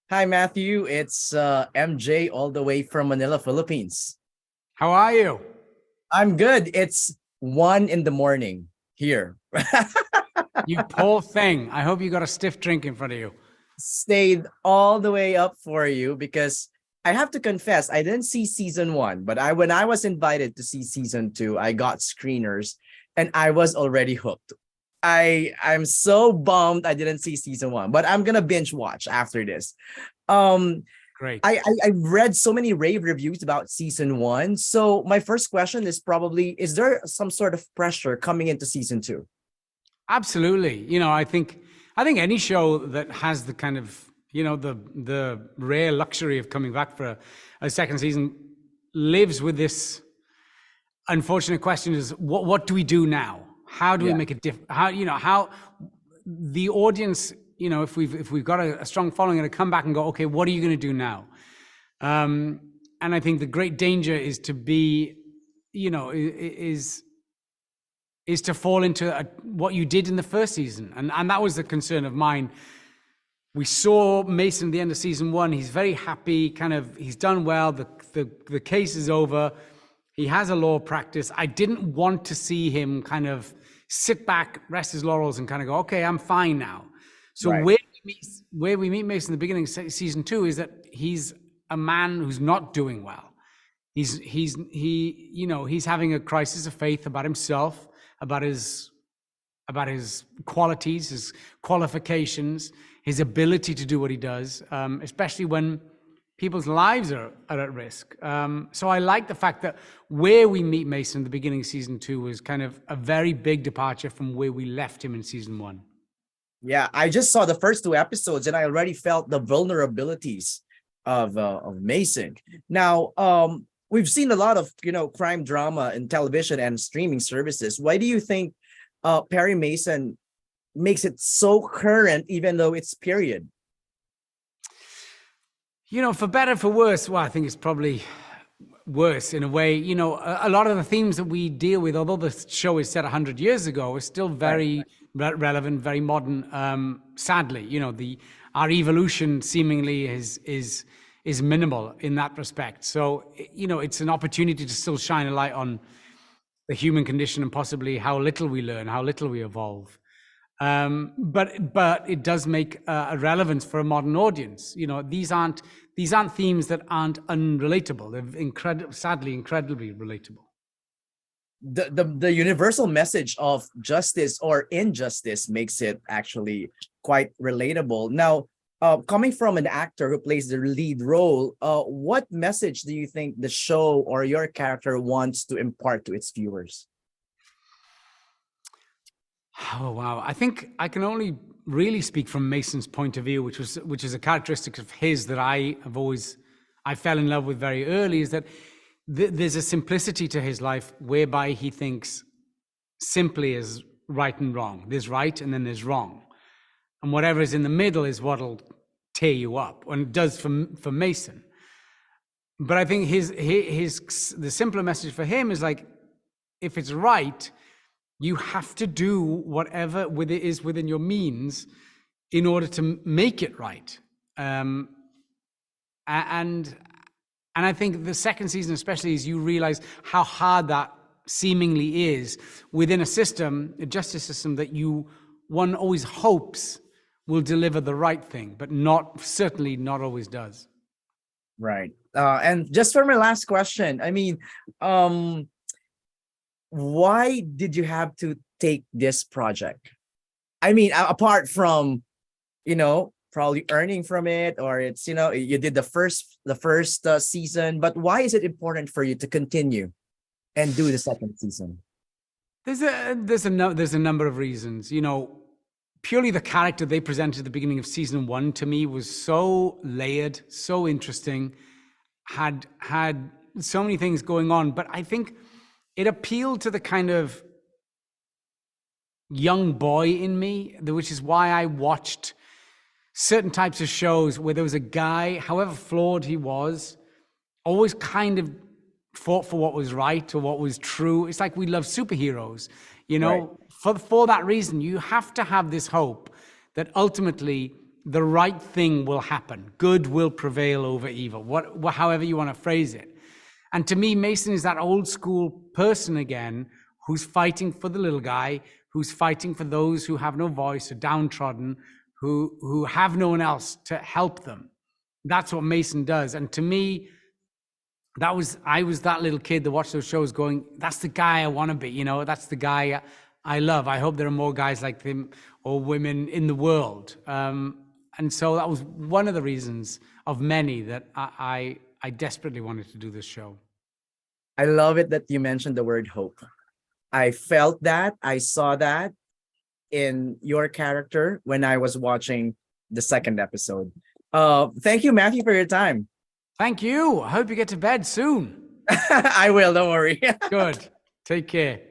Hi, Matthew. It's MJ all the way from Manila, Philippines. How are you? I'm good. It's 1 in the morning here. You poor thing. I hope you got a stiff drink in front of you. Stayed all the way up for you because I have to confess, I didn't see season one, but I when I was invited to see season two, I got screeners and I was already hooked. I'm so bummed I didn't see season one, but I'm gonna binge watch after this. Um, Great. I read so many rave reviews about season one. So my first question is probably: is there some sort of pressure coming into season two? Absolutely. I think any show that has the kind of, the rare luxury of coming back for a second season lives with this unfortunate question is what do we do now? How do we Yeah, make a how the audience, if we've got a strong following and to come back and go, okay, what are you going to do now? Um, and I think the great danger is to be, is to fall into what you did in the first season. And that was the concern of mine. We saw Mason at the end of season one. He's very happy, he's done well. The case is over. He has a law practice. I didn't want to see him kind of sit back, rest his laurels, and kind of go, okay, I'm fine now. So right. where we meet Mason in the beginning of season two is that he's a man who's not doing well. He's having a crisis of faith about himself, about his qualities, his qualifications, his ability to do what he does, especially when people's lives are at risk. So I like the fact that where we meet Mason at the beginning of season two was kind of a very big departure from where we left him in season one. Yeah, I just saw the first two episodes and I already felt the vulnerabilities of Mason. Now, we've seen a lot of crime drama in television and streaming services. Why do you think Perry Mason makes it so current, even though it's period? For better, for worse, well, I think it's probably worse in a way. A lot of the themes that we deal with, although the show is set 100 years ago, are still Right. very relevant, very modern. Sadly, our evolution seemingly is minimal in that respect. So, it's an opportunity to still shine a light on the human condition and possibly how little we learn, how little we evolve. But it does make a relevance for a modern audience. These aren't themes that aren't unrelatable. They're sadly incredibly relatable. The universal message of justice or injustice makes it actually quite relatable. Now, coming from an actor who plays the lead role, what message do you think the show or your character wants to impart to its viewers? Oh wow! I think I can only really speak from Mason's point of view, which is a characteristic of his that I fell in love with very early. Is that there's a simplicity to his life whereby he thinks simply as right and wrong. There's right and then there's wrong, and whatever is in the middle is what'll tear you up, and it does for Mason. But I think the simpler message for him is like, if it's right, you have to do whatever is within your means in order to make it right. And I think the second season, especially, is you realize how hard that seemingly is within a justice system that one always hopes will deliver the right thing, but certainly not always does. Right. And just for my last question, I mean, why did you have to take this project? I mean, apart from, probably earning from it, or it's, you did the first season, but why is it important for you to continue and do the second season? There's a number of reasons. Purely the character they presented at the beginning of season one to me was so layered, so interesting, had so many things going on. But I think it appealed to the kind of young boy in me, which is why I watched certain types of shows where there was a guy, however flawed he was, always kind of fought for what was right or what was true. It's like we love superheroes, Right. For that reason, you have to have this hope that ultimately the right thing will happen. Good will prevail over evil, however you want to phrase it. And to me, Mason is that old school person again, who's fighting for the little guy, who's fighting for those who have no voice or downtrodden, who have no one else to help them. That's what Mason does. And to me, I was that little kid that watched those shows going, that's the guy I want to be, that's the guy I love. I hope there are more guys like him or women in the world. And so that was one of the reasons of many that I desperately wanted to do this show. I love it that you mentioned the word hope. I felt that, I saw that in your character when I was watching the second episode. Thank you, Matthew, for your time. Thank you. I hope you get to bed soon. I will, don't worry. Good. Take care.